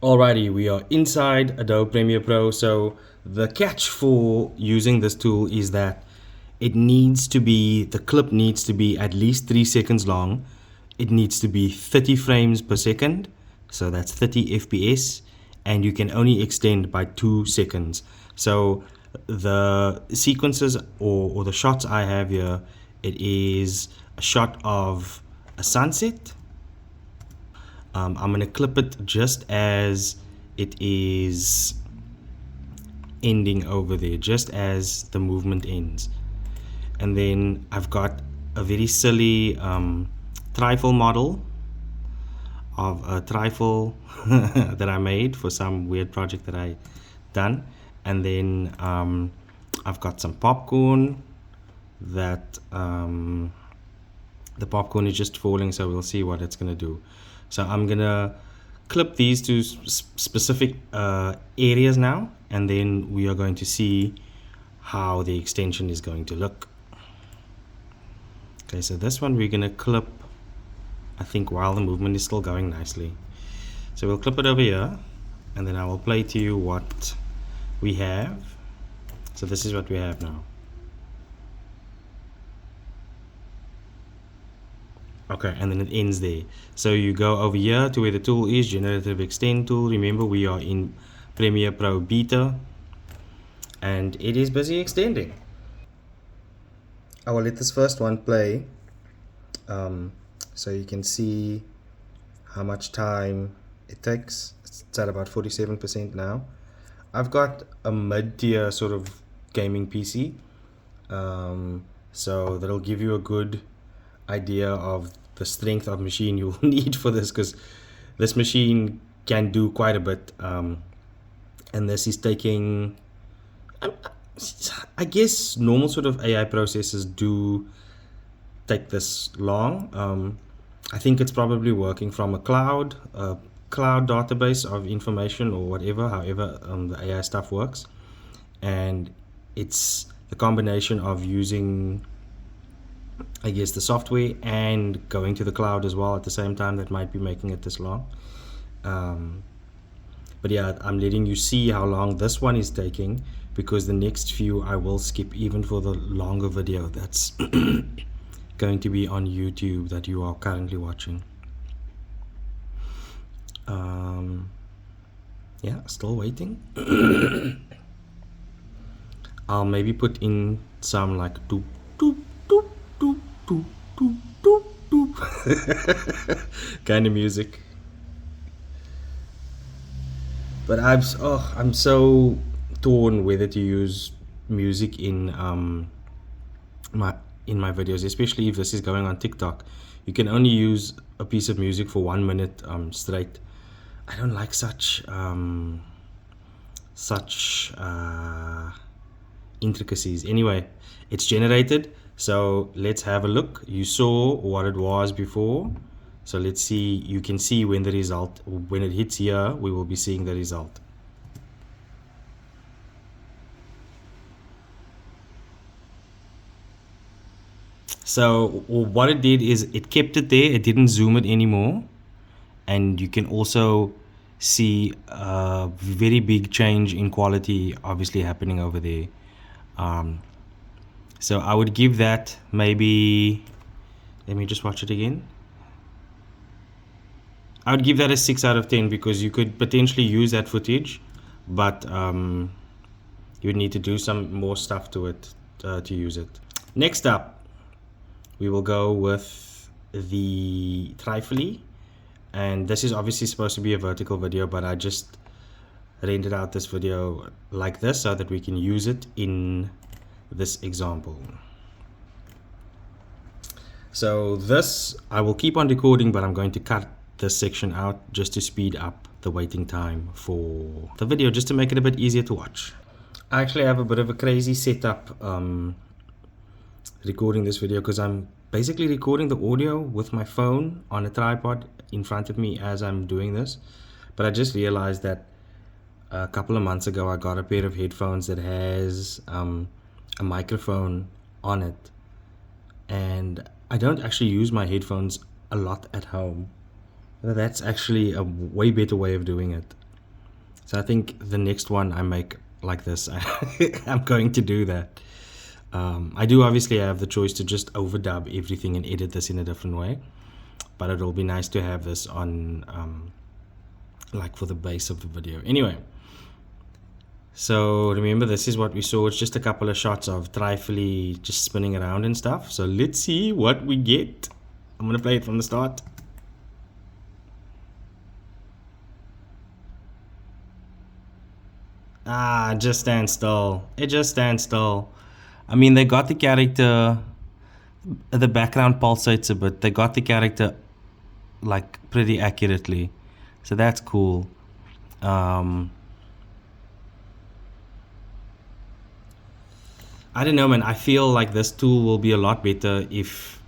Alrighty, we are inside Adobe Premiere Pro. So the catch for using this tool is that the clip needs to be at least 3 seconds long. It needs to be 30 frames per second. So that's 30 FPS, and you can only extend by 2 seconds. So the sequences or the shots I have here, it is a shot of a sunset. I'm going to clip it just as it is ending over there, just as the movement ends. And then I've got a very silly trifle model of a trifle that I made for some weird project that I done. And then I've got some popcorn that the popcorn is just falling, so we'll see what it's gonna do. So I'm gonna clip these to specific areas now, and then we are going to see how the extension is going to look. Okay, so this one we're gonna clip, I think, while the movement is still going nicely. So we'll clip it over here, and then I will play to you what we have. So this is what we have now. Okay, and then it ends there. So you go over here to where the tool is, Generative Extend Tool. Remember, we are in Premiere Pro Beta, and it is busy extending. I will let this first one play, so you can see how much time it takes. It's at about 47% now. I've got a mid-tier sort of gaming PC, so that'll give you a good idea of the strength of machine you'll need for this, because this machine can do quite a bit, and this is taking, I guess normal sort of AI processors do take this long. I think it's probably working from a cloud database of information or whatever, however the AI stuff works, and it's the combination of using, I guess, the software and going to the cloud as well at the same time that might be making it this long. But yeah, I'm letting you see how long this one is taking, because the next few I will skip even for the longer video that's going to be on YouTube that you are currently watching. Yeah, still waiting. I'll maybe put in some like doop doop doop doop doop doop doop doop kind of music. But I'm so torn whether to use music in my videos, especially if this is going on TikTok. You can only use a piece of music for 1 minute straight. I don't like such intricacies. Anyway, it's generated, so let's have a look. You saw what it was before, so let's see. You can see when the result, when it hits here, we will be seeing the result. So what it did is it kept it there, it didn't zoom it anymore, and you can also see a very big change in quality obviously happening over there. So I would give that maybe, let me just watch it again. I would give that a 6 out of 10, because you could potentially use that footage, but you would need to do some more stuff to it to use it. Next up, we will go with the trifle, and this is obviously supposed to be a vertical video, but I just rendered out this video like this so that we can use it in this example. So this, I will keep on recording, but I'm going to cut this section out just to speed up the waiting time for the video, just to make it a bit easier to watch. I actually have a bit of a crazy setup recording this video, because I'm basically recording the audio with my phone on a tripod in front of me as I'm doing this. But I just realized that a couple of months ago I got a pair of headphones that has a microphone on it, and I don't actually use my headphones a lot at home. That's actually a way better way of doing it. So I think the next one I make like this, I'm going to do that. I do obviously have the choice to just overdub everything and edit this in a different way, but it'll be nice to have this on like for the base of the video. Anyway, so remember, this is what we saw. It's just a couple of shots of Trifly just spinning around and stuff. So let's see what we get. I'm gonna play it from the start. Ah, just stand still. It just stands still. I mean, they got the character, the background pulsates a bit. They got the character like pretty accurately. So that's cool. I don't know, man. I feel like this tool will be a lot better if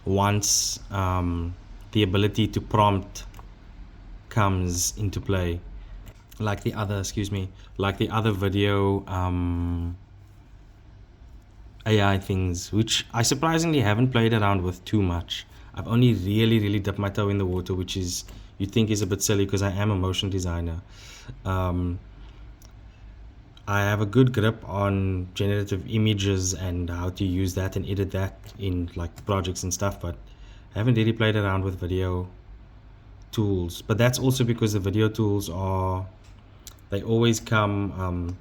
once the ability to prompt comes into play. Like the other, like the other video AI things, which I surprisingly haven't played around with too much. I've only really dipped my toe in the water, which is, you'd think is a bit silly because I am a motion designer. I have a good grip on generative images and how to use that and edit that in like projects and stuff, but I haven't really played around with video tools. But that's also because the video tools they always come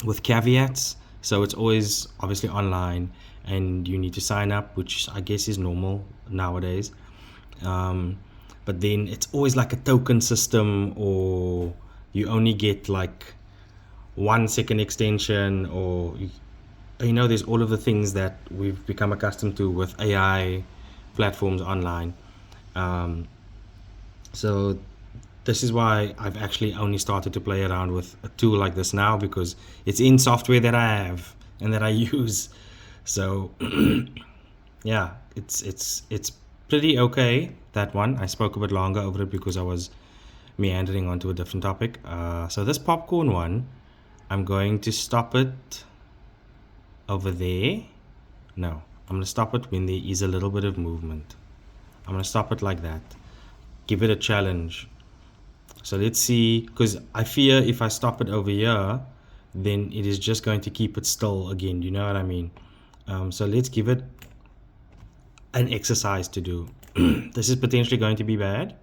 with caveats. So it's always obviously online and you need to sign up, which I guess is normal nowadays. But then it's always like a token system, or you only get like 1 second extension, or you know, there's all of the things that we've become accustomed to with AI platforms online. So this is why I've actually only started to play around with a tool like this now, because it's in software that I have and that I use. So yeah, it's pretty okay, that one. I spoke a bit longer over it because I was meandering onto a different topic. So this popcorn one, I'm going to stop it over there. No, I'm going to stop it when there is a little bit of movement. I'm going to stop it like that. Give it a challenge. So let's see, because I fear if I stop it over here, then it is just going to keep it still again. You know what I mean? So let's give it an exercise to do. This is potentially going to be bad,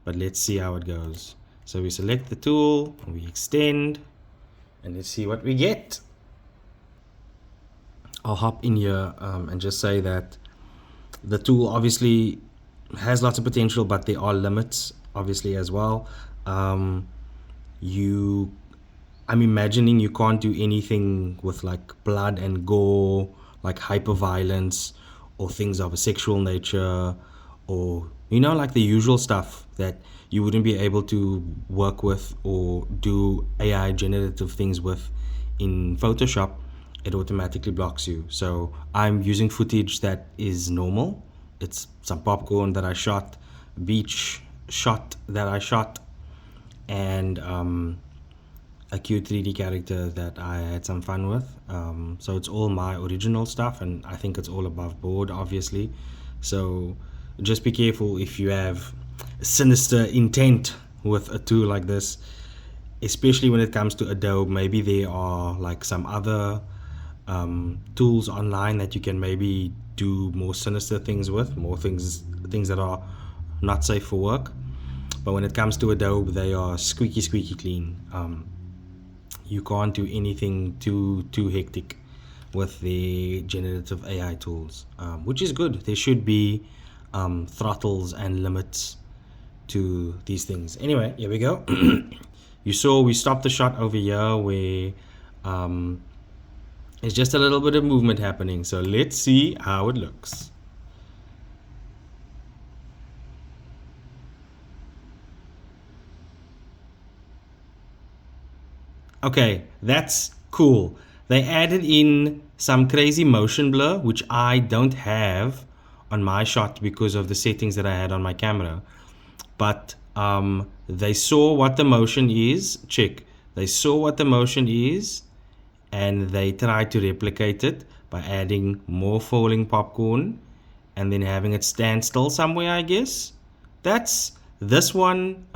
but let's see how it goes. So we select the tool, we extend, and let's see what we get. I'll hop in here and just say that the tool obviously has lots of potential, but there are limits obviously as well. I'm imagining you can't do anything with like blood and gore, like hyper violence or things of a sexual nature, or you know, like the usual stuff that you wouldn't be able to work with or do AI generative things with in Photoshop. It automatically blocks you. So I'm using footage that is normal. It's some popcorn that I shot, beach shot that I shot, and a cute 3D character that I had some fun with. So it's all my original stuff, and I think it's all above board, obviously. So just be careful if you have sinister intent with a tool like this, especially when it comes to Adobe. Maybe there are like some other tools online that you can maybe do more sinister things with, more things that are not safe for work. But when it comes to Adobe, they are squeaky clean. You can't do anything too hectic with the generative AI tools, which is good. There should be throttles and limits to these things. Anyway, here we go. You saw we stopped the shot over here where it's just a little bit of movement happening. So let's see how it looks. Okay, that's cool. They added in some crazy motion blur, which I don't have on my shot because of the settings that I had on my camera. But they saw what the motion is. Check. They saw what the motion is, and they tried to replicate it by adding more falling popcorn and then having it stand still somewhere, I guess. That's this one.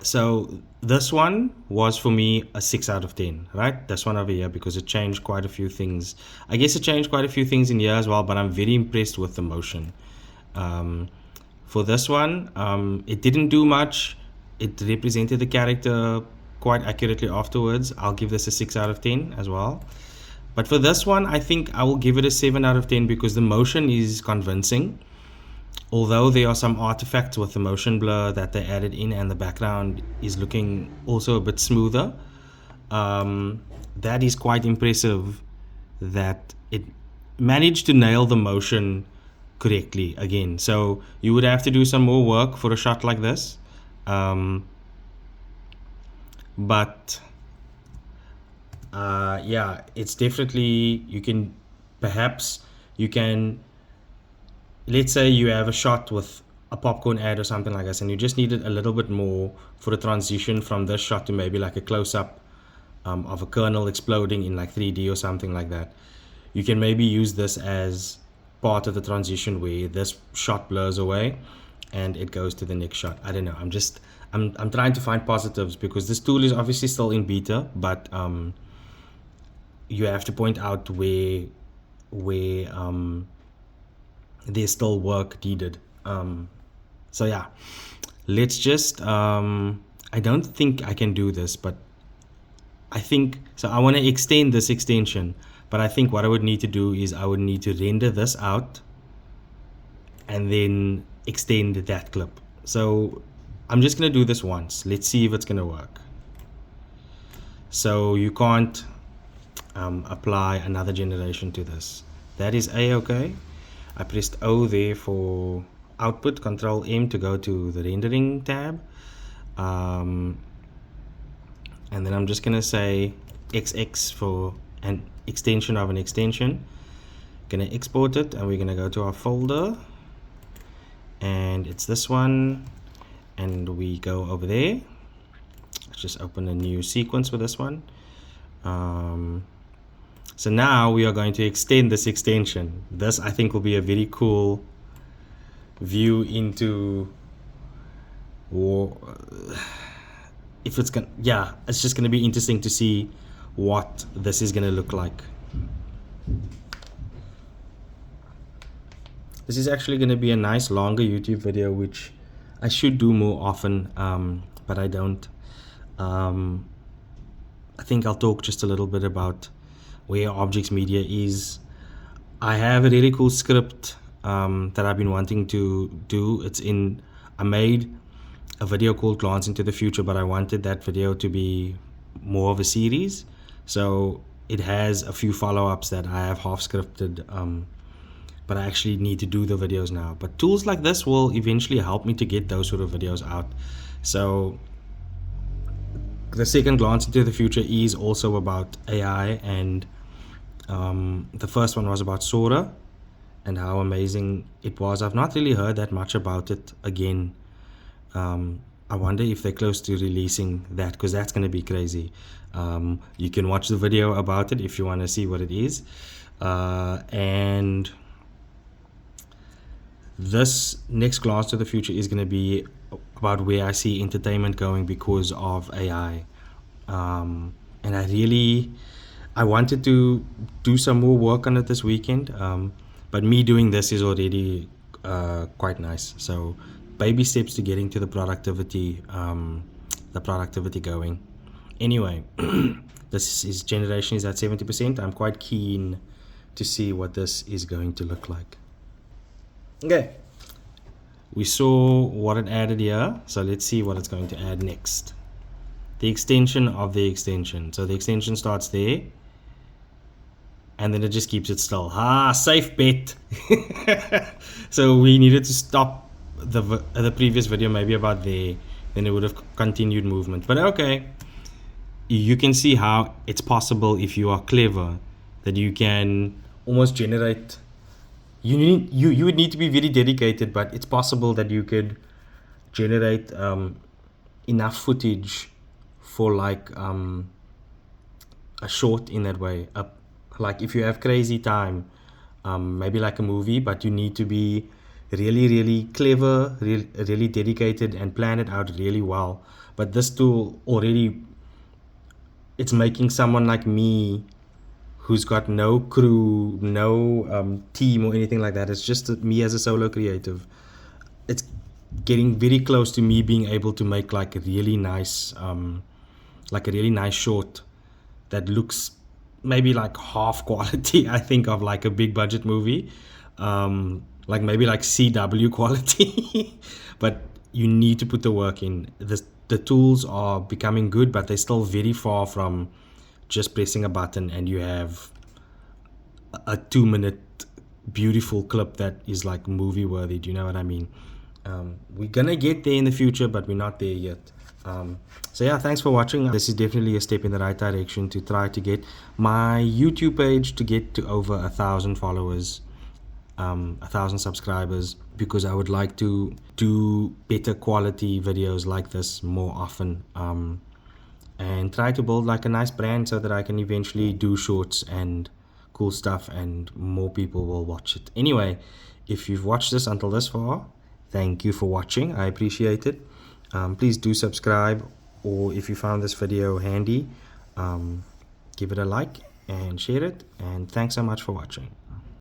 So this one was for me a 6 out of 10, right? This one over here, because it changed quite a few things. I guess it changed quite a few things in here as well, but I'm very impressed with the motion. For this one, it didn't do much. It represented the character quite accurately afterwards. I'll give this a 6 out of 10 as well. But for this one, I think I will give it a 7 out of 10 because the motion is convincing. Although there are some artifacts with the motion blur that they added in, and the background is looking also a bit smoother, that is quite impressive that it managed to nail the motion correctly again. So you would have to do some more work for a shot like this. But yeah, it's definitely, you can, let's say you have a shot with a popcorn ad or something like this, and you just needed a little bit more for a transition from this shot to maybe like a close-up of a kernel exploding in like 3D or something like that. You can maybe use this as part of the transition where this shot blurs away and it goes to the next shot. I don't know. I'm trying to find positives because this tool is obviously still in beta, but you have to point out where there's still work needed. So yeah, let's just I don't think I can do this, but I think so. I want to extend this extension, but I think what I would need to do is I would need to render this out and then extend that clip. So I'm just gonna do this once. Let's see if it's gonna work. So you can't apply another generation to this. That is a-okay. I pressed O there for output, Control M to go to the rendering tab. And then I'm just gonna say XX for an extension of an extension. Gonna export it, and we're gonna go to our folder, and it's this one, and we go over there. Let's just open a new sequence with this one. So now we are going to extend this extension. This, I think, will be a very cool view into, or if it's gonna, yeah, it's just gonna be interesting to see what this is gonna look like. This is actually gonna be a nice longer YouTube video, which I should do more often, but I don't. I think I'll talk just a little bit about where Objects Media is. I have a really cool script that I've been wanting to do. I made a video called Glance into the Future, but I wanted that video to be more of a series. So it has a few follow-ups that I have half scripted, but I actually need to do the videos now. But tools like this will eventually help me to get those sort of videos out. So the second Glance into the Future is also about AI, and the first one was about Sora and how amazing it was. I've not really heard that much about it again. I wonder if they're close to releasing that, because that's going to be crazy. You can watch the video about it if you want to see what it is. And this next Glance to the Future is going to be about where I see entertainment going because of AI. And I wanted to do some more work on it this weekend, but me doing this is already quite nice. So baby steps to getting to the productivity going. Anyway, this generation is at 70%. I'm quite keen to see what this is going to look like. Okay, we saw what it added here, so let's see what it's going to add next. The extension of the extension. So the extension starts there, and then it just keeps it still. Safe bet. So we needed to stop the previous video maybe about there, then it would have continued movement. But okay, you can see how it's possible, if you are clever, that you can almost generate. You would need to be very dedicated, but it's possible that you could generate enough footage for like a short in that way. Like if you have crazy time, maybe like a movie, but you need to be really clever, really dedicated, and planned it out really well. But this tool already, it's making someone like me who's got no crew, no team or anything like that. It's just me as a solo creative. It's getting very close to me being able to make like a really nice short that looks maybe like half quality, I think, of like a big budget movie, like maybe like CW quality. But you need to put the work in. The tools are becoming good, but they're still very far from just pressing a button and you have a 2 minute beautiful clip that is like movie worthy. Do you know what I mean? We're gonna get there in the future, but we're not there yet. So yeah, thanks for watching. This is definitely a step in the right direction to try to get my YouTube page to get to over 1,000 followers, 1,000 subscribers, because I would like to do better quality videos like this more often, and try to build like a nice brand so that I can eventually do shorts and cool stuff and more people will watch it. Anyway, if you've watched this until this far, thank you for watching. I appreciate it. Please do subscribe, or if you found this video handy, give it a like and share it. And thanks so much for watching.